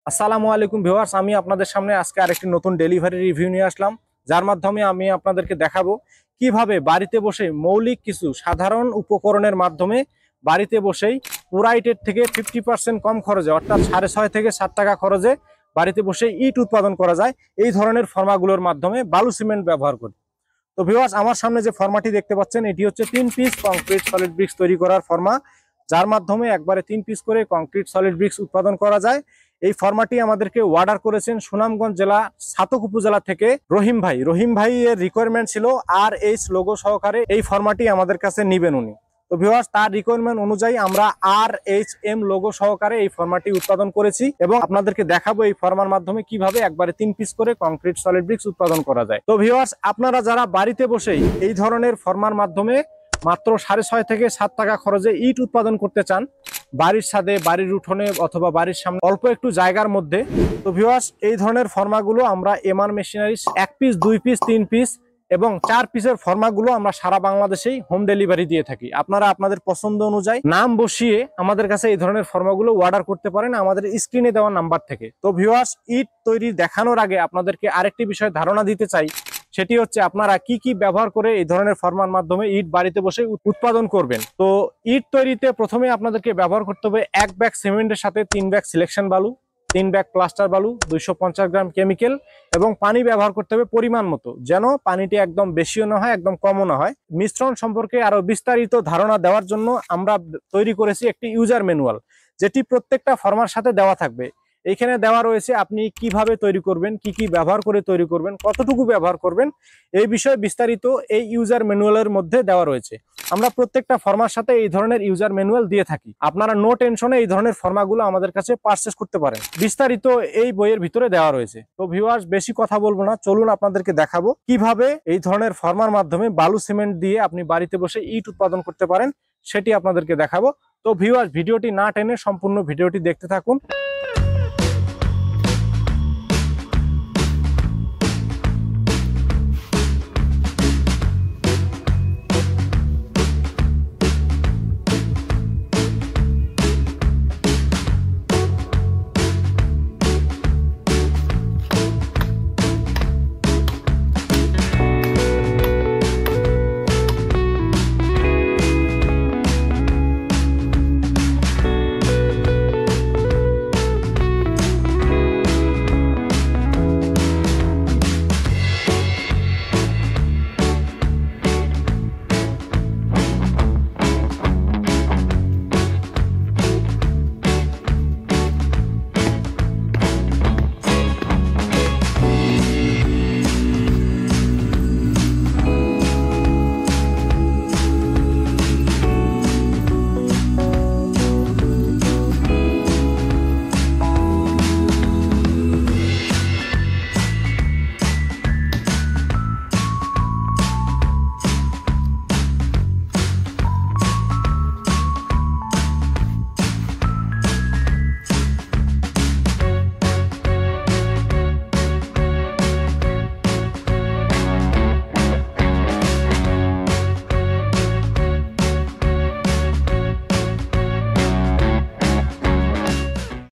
আসসালামু আলাইকুম ভিউয়ার্স, আমি আপনাদের সামনে আজকে আরেকটি নতুন ডেলিভারি রিভিউ নিয়ে আসলাম, যার মাধ্যমে আমি আপনাদেরকে দেখাবো কিভাবে বাড়িতে বসে মৌলিক কিছু সাধারণ উপকরণের মাধ্যমে বাড়িতে বসেই পুরাইটের থেকে 50% কম খরচে, অর্থাৎ 6.5 থেকে 7 টাকা খরচে বাড়িতে বসে ইট উৎপাদন করা যায় এই ধরনের ফর্মাগুলোর মাধ্যমে বালু সিমেন্ট ব্যবহার করে। তো ভিউয়ার্স, আমার সামনে যে ফর্মাটি দেখতে পাচ্ছেন এটি হচ্ছে 3 পিস কংক্রিট সলিড ব্রিক্স তৈরি করার ফর্মা, যার মাধ্যমে একবারে 3 পিস করে কংক্রিট সলিড ব্রিক্স উৎপাদন করা যায়। এই ফর্মাটি আমাদেরকে অর্ডার করেছেন সুনামগঞ্জ জেলা ছাতক উপজেলা থেকে রহিম ভাই এর রিকোয়ারমেন্ট ছিল RH লোগো সহকারে এই ফর্মাটি আমাদের কাছে নিবেন উনি। তো ভিউয়ার্স, তার রিকোয়ারমেন্ট অনুযায়ী আমরা RHM লোগো সহকারে এই ফর্মাটি উৎপাদন করেছি এবং আপনাদেরকে দেখাবো এই ফর্মার মাধ্যমে কিভাবে একবারে 3 পিস করে কংক্রিট সলিড ব্রিক্স উৎপাদন করা যায়। তো ভিউয়ার্স, আপনারা যারা বাড়িতে বসেই এই ধরনের ফর্মার মাধ্যমে মাত্র 6.5 থেকে 7 টাকা খরচে ইট উৎপাদন করতে চান বাড়ির ছাদে, বাড়ির উঠোনে অথবা বাড়ির সামনে অল্প একটু জায়গার মধ্যে, তো ভিউয়ার্স এই ধরনের ফর্মাগুলো আমরা MR machineries 1 piece, 2 piece, 3 piece এবং 4 পিসের ফর্মাগুলো আমরা সারা বাংলাদেশেই হোম ডেলিভারি দিয়ে থাকি। আপনারা আপনাদের পছন্দ অনুযায়ী নাম বসিয়ে আমাদের কাছে এই ধরনের ফর্মাগুলো অর্ডার করতে পারেন আমাদের স্ক্রিনে দেওয়া নাম্বার থেকে। তো ভিউয়ার্স, ইট তৈরি দেখানোর আগে আপনাদেরকে আরেকটি বিষয় ধারণা দিতে চাই, সেটি হচ্ছে আপনারা কি কি ব্যবহার করে এই ধরনের ফর্মার মাধ্যমে ইট বাড়িতে বসে উৎপাদন করবেন। তো ইট তৈরিতে প্রথমে আপনাদেরকে ব্যবহার করতে হবে 1 ব্যাগ সিমেন্টের সাথে 3 ব্যাগ সিলেকশন বালু, 3 ব্যাগ প্লাস্টার বালু, 250 গ্রাম কেমিক্যাল এবং পানি ব্যবহার করতে হবে পরিমাণ মতো, যেন পানিটি একদম বেশিও না হয় একদম কমও না হয়। মিশ্রণ সম্পর্কে আরো বিস্তারিত ধারণা দেওয়ার জন্য আমরা তৈরি করেছি একটি ইউজার ম্যানুয়াল, যেটি প্রত্যেকটা ফর্মার সাথে দেওয়া থাকবে। এখানে দেওয়া রয়েছে আপনি কিভাবে তৈরি করবেন, কি কি ব্যবহার করে তৈরি করবেন, কতটুকু ব্যবহার করবেন, এই বিষয়ে বিস্তারিত এই ইউজার ম্যানুয়ালের মধ্যে দেওয়া রয়েছে। আমরা প্রত্যেকটা ফর্মার সাথে এই ধরনের ইউজার ম্যানুয়াল দিয়ে থাকি। আপনারা নো টেনশনে এই ধরনের ফর্মাগুলো আমাদের কাছে পারচেজ করতে পারেন, বিস্তারিত এই বইয়ের ভিতরে দেওয়া রয়েছে। তো ভিউয়ার্স, বেশি কথা বলবো না, চলুন আপনাদেরকে দেখাবো কিভাবে এই ধরনের ফর্মার মাধ্যমে বালু সিমেন্ট দিয়ে আপনি বাড়িতে বসে ইট উৎপাদন করতে পারেন, সেটি আপনাদেরকে দেখাবো। তো ভিউয়ার্স, ভিডিওটি না টেনে সম্পূর্ণ ভিডিওটি দেখতে থাকুন।